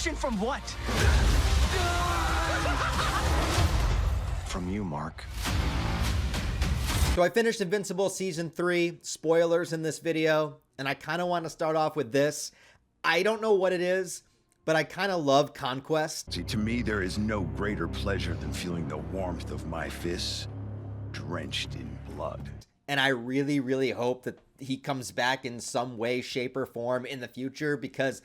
Protection from what? From you, Mark. So I finished Invincible Season 3, spoilers in this video, and I kind of want to start off with this. I don't know what it is, but I kind of love Conquest. See, to me, there is no greater pleasure than feeling the warmth of my fists drenched in blood. And I really, really hope that he comes back in some way, shape, or form in the future, because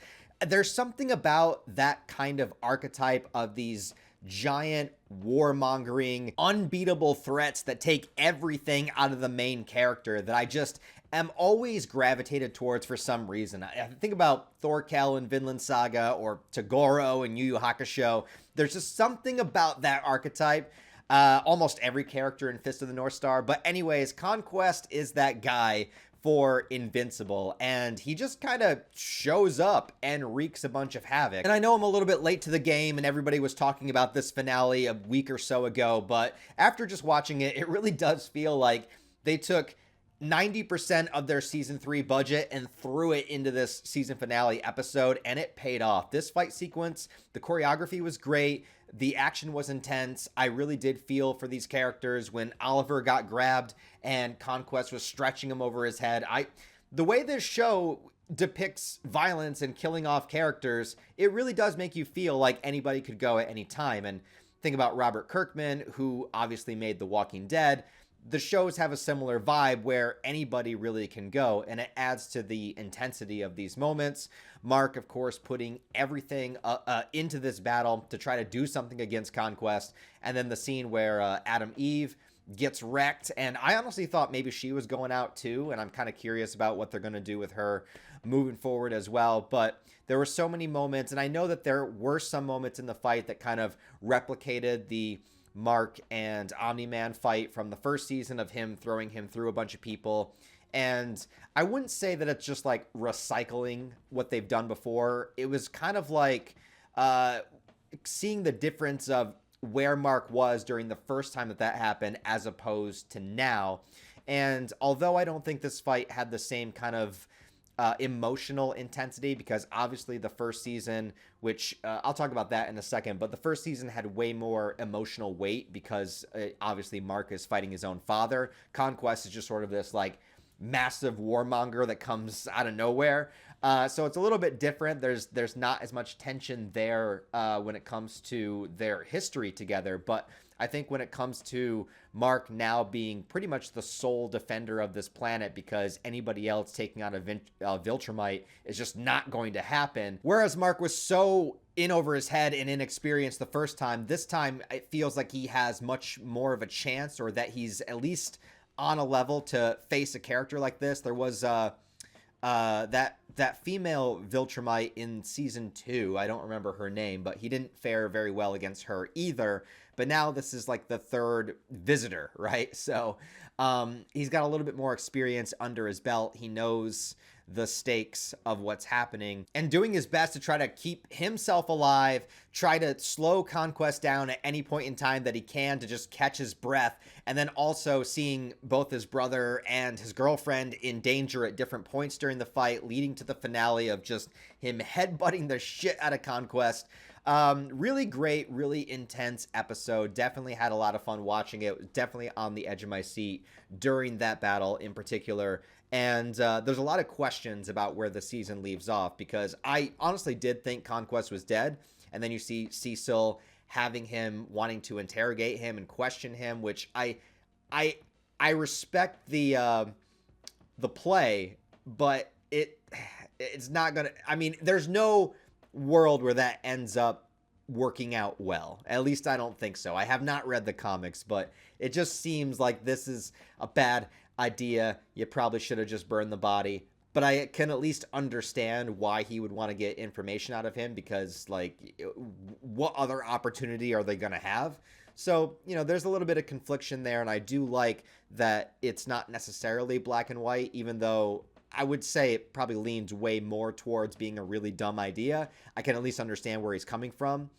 there's something about that kind of archetype of these giant warmongering unbeatable threats that take everything out of the main character that I just am always gravitated towards for some reason. I think about Thorkel in Vinland Saga or Toguro in Yu Yu Hakusho. There's just something about that archetype. Almost every character in Fist of the North Star. But anyways, Conquest is that guy for Invincible, and he just kind of shows up and wreaks a bunch of havoc. And I know I'm a little bit late to the game, and everybody was talking about this finale a week or so ago, but after just watching it, it really does feel like they took 90% of their season 3 budget and threw it into this season finale episode, and it paid off. This fight sequence, the choreography was great. The action was intense. I really did feel for these characters when Oliver got grabbed and Conquest was stretching him over his head. The way this show depicts violence and killing off characters, it really does make you feel like anybody could go at any time. And think about Robert Kirkman, who obviously made The Walking Dead. The shows have a similar vibe where anybody really can go, and it adds to the intensity of these moments. Mark, of course, putting everything into this battle to try to do something against Conquest, and then the scene where Adam Eve gets wrecked, and I honestly thought maybe she was going out too, and I'm kind of curious about what they're going to do with her moving forward as well. But there were so many moments, and I know that there were some moments in the fight that kind of replicated the Mark and Omni-Man fight from the first season of him throwing him through a bunch of people. And I wouldn't say that it's just like recycling what they've done before. It was kind of like seeing the difference of where Mark was during the first time that happened as opposed to now. And although I don't think this fight had the same kind of emotional intensity, because obviously the first season, which I'll talk about that in a second, but the first season had way more emotional weight because obviously Mark is fighting his own father. Conquest is just sort of this like massive warmonger that comes out of nowhere. So it's a little bit different. There's not as much tension there when it comes to their history together, but I think when it comes to Mark now being pretty much the sole defender of this planet because anybody else taking on a Viltrumite is just not going to happen. Whereas Mark was so in over his head and inexperienced the first time, this time it feels like he has much more of a chance, or that he's at least on a level to face a character like this. There was that female Viltrumite in season 2. I don't remember her name, but he didn't fare very well against her either. But now this is like the third visitor, right? So he's got a little bit more experience under his belt. He knows the stakes of what's happening and doing his best to try to keep himself alive, try to slow Conquest down at any point in time that he can to just catch his breath. And then also seeing both his brother and his girlfriend in danger at different points during the fight, leading to the finale of just him headbutting the shit out of Conquest. Really great, really intense episode. Definitely had a lot of fun watching it. Was definitely on the edge of my seat during that battle in particular. And there's a lot of questions about where the season leaves off, because I honestly did think Conquest was dead. And then you see Cecil having him wanting to interrogate him and question him, which I respect the play, but it's not gonna. I mean, there's no world where that ends up working out well. At least I don't think so. I have not read the comics, but it just seems like this is a bad idea. You probably should have just burned the body. But I can at least understand why he would want to get information out of him, because like what other opportunity are they going to have? So, you know, there's a little bit of confliction there, and I do like that it's not necessarily black and white, even though I would say it probably leans way more towards being a really dumb idea. I can at least understand where he's coming from,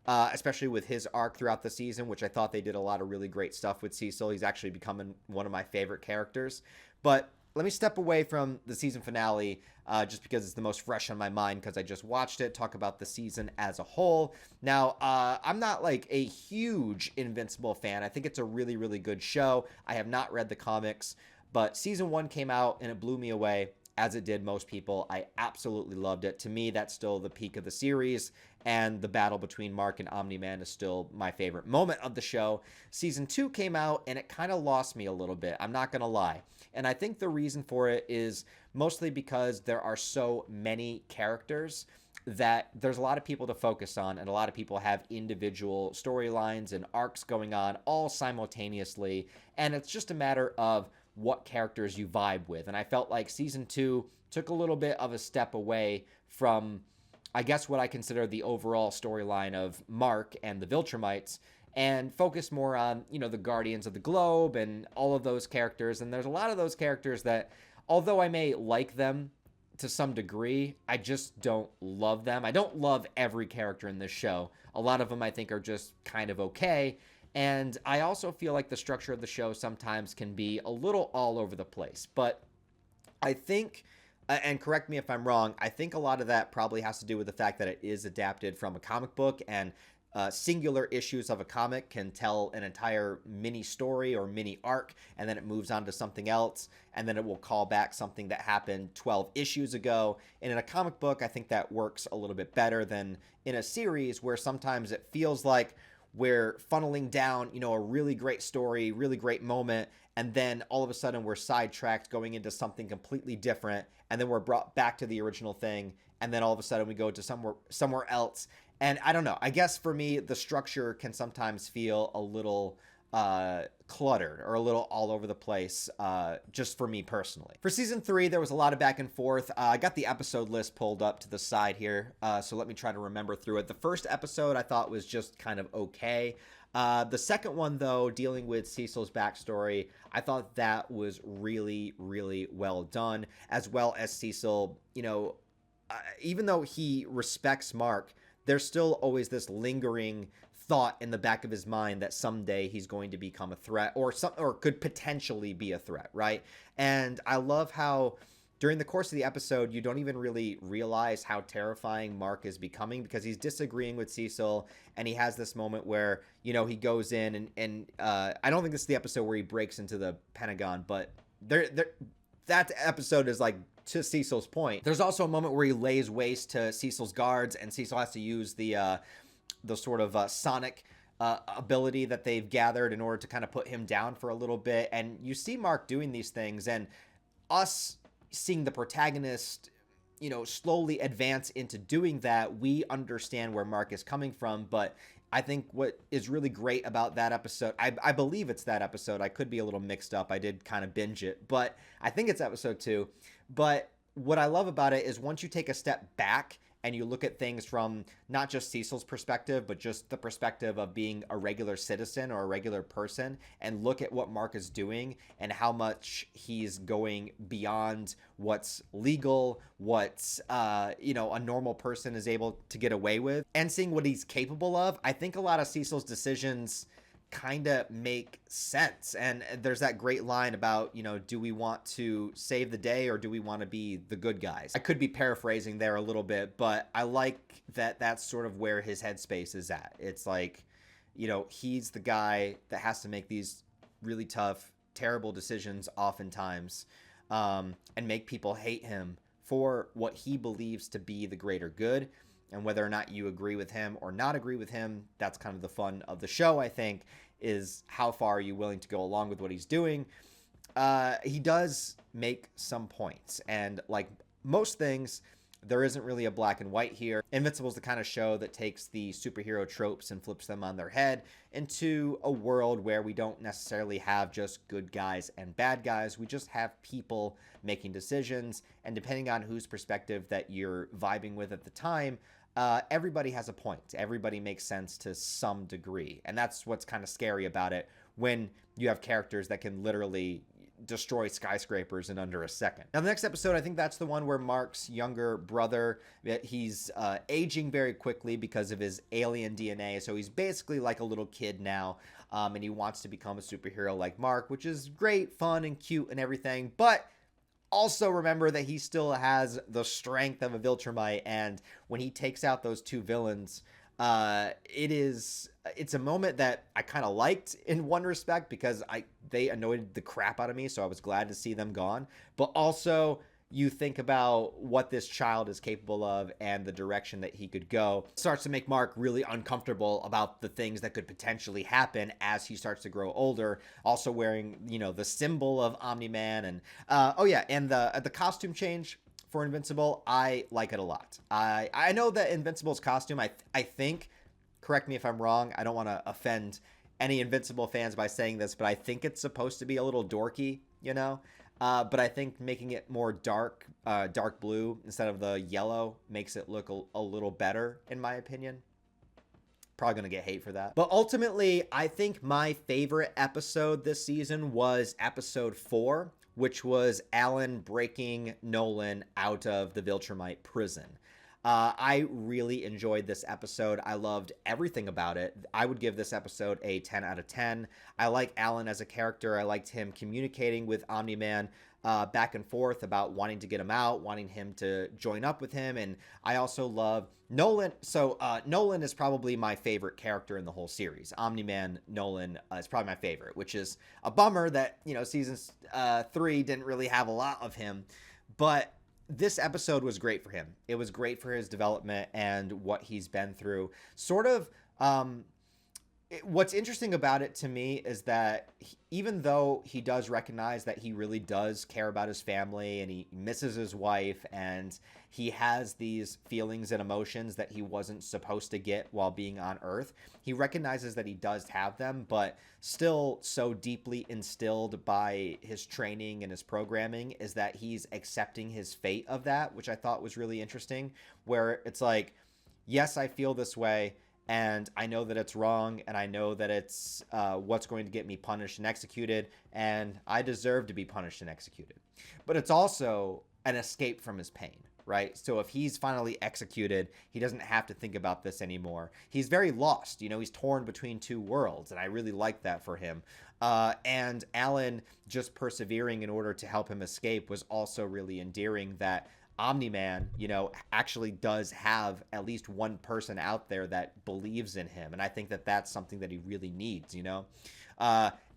especially with his arc throughout the season, which I thought they did a lot of really great stuff with Cecil. He's actually becoming one of my favorite characters. But let me step away from the season finale just because it's the most fresh on my mind because I just watched it. Talk about the season as a whole. Now, I'm not like a huge Invincible fan. I think it's a really, really good show. I have not read the comics, but season 1 came out and it blew me away, as it did most people. I absolutely loved it. To me, that's still the peak of the series, and the battle between Mark and Omni-Man is still my favorite moment of the show. Season 2 came out, and it kind of lost me a little bit. I'm not going to lie. And I think the reason for it is mostly because there are so many characters that there's a lot of people to focus on, and a lot of people have individual storylines and arcs going on all simultaneously, and it's just a matter of what characters you vibe with. And I felt like season 2 took a little bit of a step away from, I guess, what I consider the overall storyline of Mark and the Viltrumites, and focused more on, you know, the Guardians of the Globe and all of those characters. And there's a lot of those characters that, although I may like them to some degree, I just don't love them. I don't love every character in this show. A lot of them I think are just kind of okay. And I also feel like the structure of the show sometimes can be a little all over the place. But I think, and correct me if I'm wrong, I think a lot of that probably has to do with the fact that it is adapted from a comic book, and singular issues of a comic can tell an entire mini story or mini arc, and then it moves on to something else, and then it will call back something that happened 12 issues ago. And in a comic book, I think that works a little bit better than in a series where sometimes it feels like we're funneling down, you know, a really great story, really great moment, and then all of a sudden we're sidetracked going into something completely different, and then we're brought back to the original thing, and then all of a sudden we go to somewhere else. And I don't know, I guess for me, the structure can sometimes feel a little cluttered or a little all over the place, just for me personally. For season 3, there was a lot of back and forth. I got the episode list pulled up to the side here, so let me try to remember through it. The first episode I thought was just kind of okay. The second one, though, dealing with Cecil's backstory, I thought that was really, really well done, as well as Cecil, you know, even though he respects Mark, there's still always this lingering thought in the back of his mind that someday he's going to become a threat, or could potentially be a threat, right? And I love how during the course of the episode, you don't even really realize how terrifying Mark is becoming, because he's disagreeing with Cecil, and he has this moment where, you know, he goes in and I don't think this is the episode where he breaks into the Pentagon, but that episode is like, to Cecil's point. There's also a moment where he lays waste to Cecil's guards, and Cecil has to use the sort of sonic ability that they've gathered in order to kind of put him down for a little bit. And you see Mark doing these things, and us seeing the protagonist, you know, slowly advance into doing that, we understand where Mark is coming from. But I think what is really great about that episode, I believe it's that episode, I could be a little mixed up, I did kind of binge it, but I think it's episode 2. But what I love about it is once you take a step back and you look at things from not just Cecil's perspective, but just the perspective of being a regular citizen or a regular person, and look at what Mark is doing and how much he's going beyond what's legal, what's, you know, a normal person is able to get away with, and seeing what he's capable of, I think a lot of Cecil's decisions kind of make sense. And there's that great line about, you know, do we want to save the day or do we want to be the good guys? I could be paraphrasing there a little bit, but I like that that's sort of where his headspace is at. It's like, you know, he's the guy that has to make these really tough, terrible decisions oftentimes, and make people hate him for what he believes to be the greater good. And whether or not you agree with him or not agree with him, that's kind of the fun of the show, I think, is how far are you willing to go along with what he's doing. He does make some points, and like most things, there isn't really a black and white here. Invincible's the kind of show that takes the superhero tropes and flips them on their head into a world where we don't necessarily have just good guys and bad guys. We just have people making decisions, and depending on whose perspective that you're vibing with at the time, everybody has a point. Everybody makes sense to some degree. And that's what's kind of scary about it, when you have characters that can literally destroy skyscrapers in under a second. Now, the next episode, I think that's the one where Mark's younger brother, he's aging very quickly because of his alien DNA. So he's basically like a little kid now, and he wants to become a superhero like Mark, which is great, fun, and cute and everything. But also remember that he still has the strength of a Viltrumite, and when he takes out those two villains, it's a moment that I kind of liked in one respect, because they annoyed the crap out of me, so I was glad to see them gone. But also, you think about what this child is capable of and the direction that he could go. It starts to make Mark really uncomfortable about the things that could potentially happen as he starts to grow older. Also wearing, the symbol of Omni-Man, and and the costume change for Invincible, I like it a lot. I know that Invincible's costume, I think, correct me if I'm wrong, I don't want to offend any Invincible fans by saying this, but I think it's supposed to be a little dorky, but I think making it more dark blue instead of the yellow makes it look a little better, in my opinion. Probably going to get hate for that. But ultimately, I think my favorite episode this season was episode 4, which was Alan breaking Nolan out of the Viltrumite prison. I really enjoyed this episode. I loved everything about it. I would give this episode a 10 out of 10. I like Alan as a character. I liked him communicating with Omni-Man back and forth about wanting to get him out, wanting him to join up with him. And I also love Nolan. So Nolan is probably my favorite character in the whole series. Omni-Man Nolan is probably my favorite, which is a bummer that, season 3 didn't really have a lot of him. But this episode was great for him. It was great for his development and what he's been through. What's interesting about it to me is that even though he does recognize that he really does care about his family and he misses his wife and he has these feelings and emotions that he wasn't supposed to get while being on Earth, he recognizes that he does have them, but still so deeply instilled by his training and his programming is that he's accepting his fate of that, which I thought was really interesting, where it's like, yes, I feel this way, and I know that it's wrong, and I know that it's what's going to get me punished and executed, and I deserve to be punished and executed. But it's also an escape from his pain, right? So if he's finally executed, he doesn't have to think about this anymore. He's very lost, he's torn between two worlds, and I really like that for him. And Alan just persevering in order to help him escape was also really endearing, that Omni-Man, actually does have at least one person out there that believes in him. And I think that that's something that he really needs,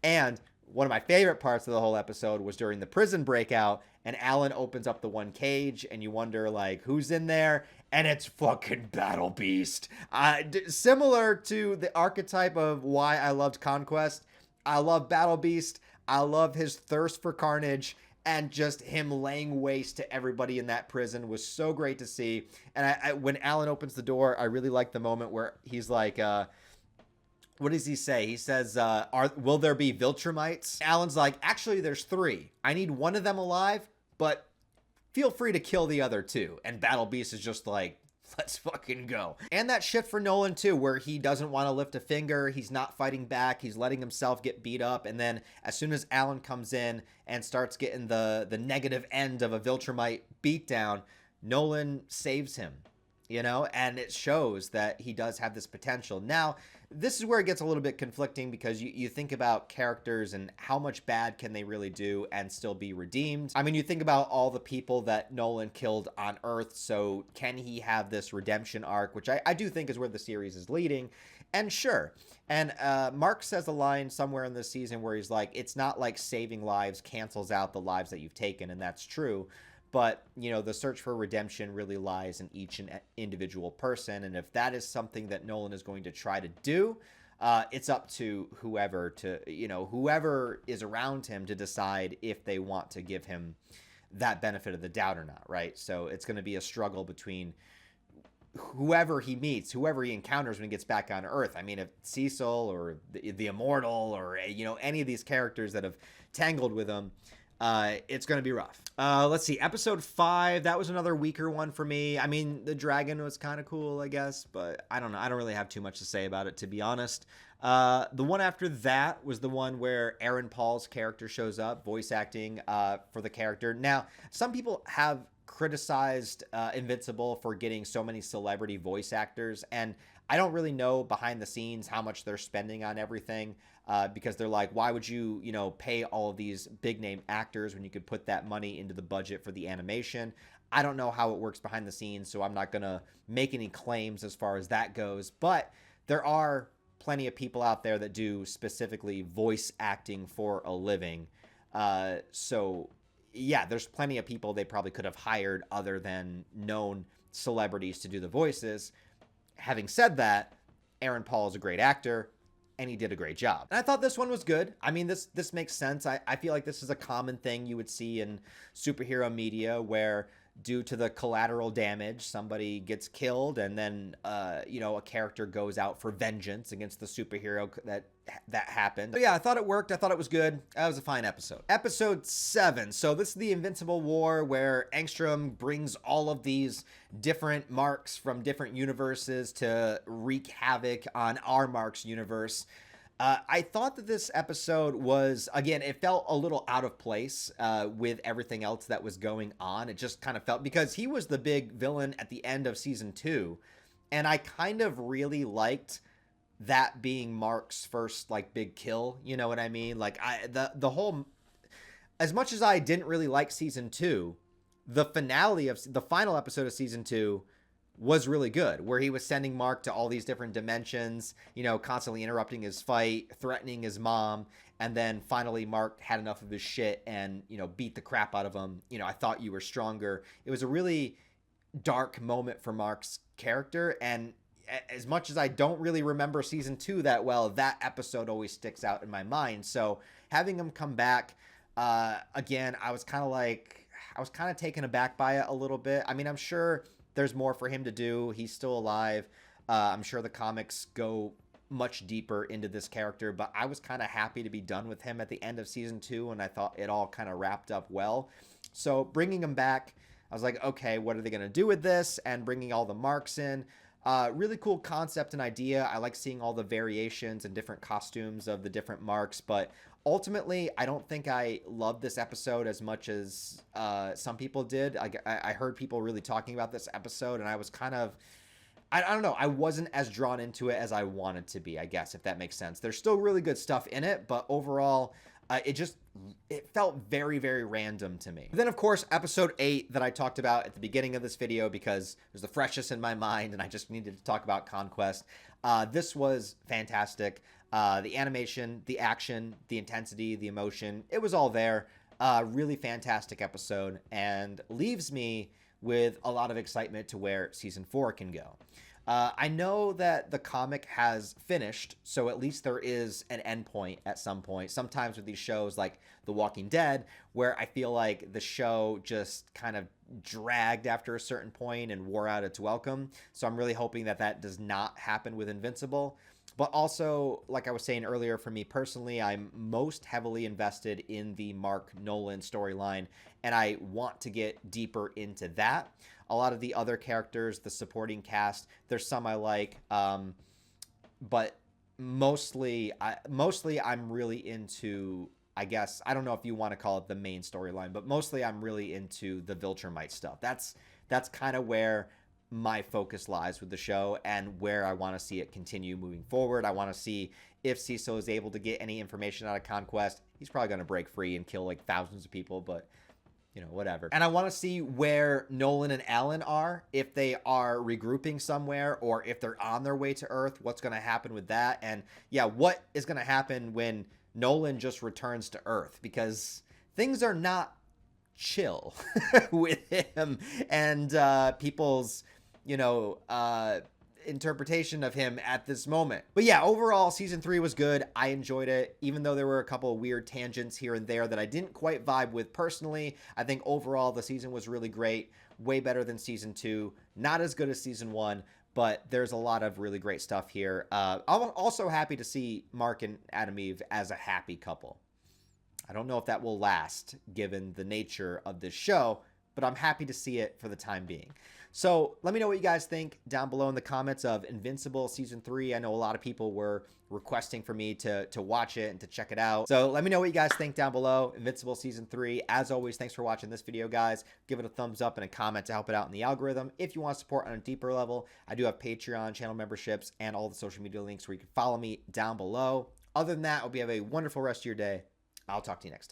and one of my favorite parts of the whole episode was during the prison breakout, and Alan opens up the one cage and you wonder, like, who's in there? And it's fucking Battle Beast. Similar to the archetype of why I loved Conquest, I love Battle Beast. I love his thirst for carnage. And just him laying waste to everybody in that prison was so great to see. And when Alan opens the door, I really like the moment where he's like, what does he say? He says, will there be Viltrumites? Alan's like, actually, there's 3. I need one of them alive, but feel free to kill the other 2. And Battle Beast is just like, let's fucking go. And that shift for Nolan too, where he doesn't want to lift a finger. He's not fighting back. He's letting himself get beat up. And then as soon as Alan comes in and starts getting the negative end of a Viltrumite beatdown, Nolan saves him, and it shows that he does have this potential. Now, this is where it gets a little bit conflicting, because you think about characters and how much bad can they really do and still be redeemed. I mean, you think about all the people that Nolan killed on Earth, so can he have this redemption arc, which I do think is where the series is leading. And sure. And Mark says a line somewhere in this season where he's like, it's not like saving lives cancels out the lives that you've taken, and that's true. But, the search for redemption really lies in each individual person. And if that is something that Nolan is going to try to do, it's up to whoever is around him to decide if they want to give him that benefit of the doubt or not, right? So it's going to be a struggle between whoever he meets, whoever he encounters when he gets back on Earth. I mean, if Cecil or the Immortal or, any of these characters that have tangled with him, it's going to be rough. Let's see. Episode 5, that was another weaker one for me. I mean, the dragon was kind of cool, I guess, but I don't know. I don't really have too much to say about it, to be honest. The one after that was the one where Aaron Paul's character shows up, voice acting for the character. Now, some people have criticized Invincible for getting so many celebrity voice actors, and I don't really know behind the scenes how much they're spending on everything, because they're like, why would you, pay all of these big name actors when you could put that money into the budget for the animation? I don't know how it works behind the scenes, so I'm not going to make any claims as far as that goes, but there are plenty of people out there that do specifically voice acting for a living. So yeah, there's plenty of people they probably could have hired other than known celebrities to do the voices. Having said that, Aaron Paul is a great actor, and he did a great job. And I thought this one was good. I mean, this makes sense. I feel like this is a common thing you would see in superhero media, where due to the collateral damage, somebody gets killed, and then a character goes out for vengeance against the superhero that happened. So yeah, I thought it worked. I thought it was good. That was a fine episode. Episode 7. So this is the Invincible War, where Angstrom brings all of these different marks from different universes to wreak havoc on our Mark's universe. I thought that this episode was, again, it felt a little out of place with everything else that was going on. It just kind of felt, because he was the big villain at the end of season 2, and I kind of really liked that being Mark's first big kill. You know what I mean? The whole, as much as I didn't really like season 2, the finale of the final episode of season 2 was really good, where he was sending Mark to all these different dimensions, constantly interrupting his fight, threatening his mom, and then finally Mark had enough of his shit and, beat the crap out of him. I thought you were stronger. It was a really dark moment for Mark's character, and as much as I don't really remember season 2 that well, that episode always sticks out in my mind. So having him come back, again, I was kind of taken aback by it a little bit. I mean, I'm sure there's more for him to do. He's still alive. I'm sure the comics go much deeper into this character, but I was kind of happy to be done with him at the end of season 2, and I thought it all kind of wrapped up well. So bringing him back, I was like, okay, what are they going to do with this? And bringing all the Marks in. Really cool concept and idea. I like seeing all the variations and different costumes of the different Marks, but ultimately, I don't think I loved this episode as much as some people did. I heard people really talking about this episode, and I was kind of, I don't know, I wasn't as drawn into it as I wanted to be, I guess, if that makes sense. There's still really good stuff in it, but overall, it felt very, very random to me. Then, of course, episode 8 that I talked about at the beginning of this video, because it was the freshest in my mind, and I just needed to talk about Conquest. This was fantastic. The animation, the action, the intensity, the emotion, it was all there. Really fantastic episode, and leaves me with a lot of excitement to where season 4 can go. I know that the comic has finished, so at least there is an endpoint at some point. Sometimes with these shows like The Walking Dead, where I feel like the show just kind of dragged after a certain point and wore out its welcome. So I'm really hoping that that does not happen with Invincible. But also, like I was saying earlier, for me personally, I'm most heavily invested in the Mark Nolan storyline, and I want to get deeper into that. A lot of the other characters, the supporting cast, there's some I like, but mostly I'm really into, I guess, I don't know if you want to call it the main storyline, but mostly I'm really into the Viltrumite stuff. That's kind of where my focus lies with the show, and where I want to see it continue moving forward. I want to see if Cecil is able to get any information out of Conquest. He's probably going to break free and kill thousands of people, but whatever. And I want to see where Nolan and Alan are, if they are regrouping somewhere, or if they're on their way to Earth, what's going to happen with that. And yeah, what is going to happen when Nolan just returns to Earth, because things are not chill with him and people's interpretation of him at this moment. But yeah, overall, season 3 was good. I enjoyed it, even though there were a couple of weird tangents here and there that I didn't quite vibe with personally. I think overall the season was really great, way better than season 2, not as good as season 1, but there's a lot of really great stuff here. I'm also happy to see Mark and Adam Eve as a happy couple. I don't know if that will last given the nature of this show, but I'm happy to see it for the time being. So let me know what you guys think down below in the comments of Invincible Season 3. I know a lot of people were requesting for me to watch it and to check it out. So let me know what you guys think down below. Invincible Season 3. As always, thanks for watching this video, guys. Give it a thumbs up and a comment to help it out in the algorithm. If you want to support on a deeper level, I do have Patreon, channel memberships, and all the social media links where you can follow me down below. Other than that, I hope you have a wonderful rest of your day. I'll talk to you next time.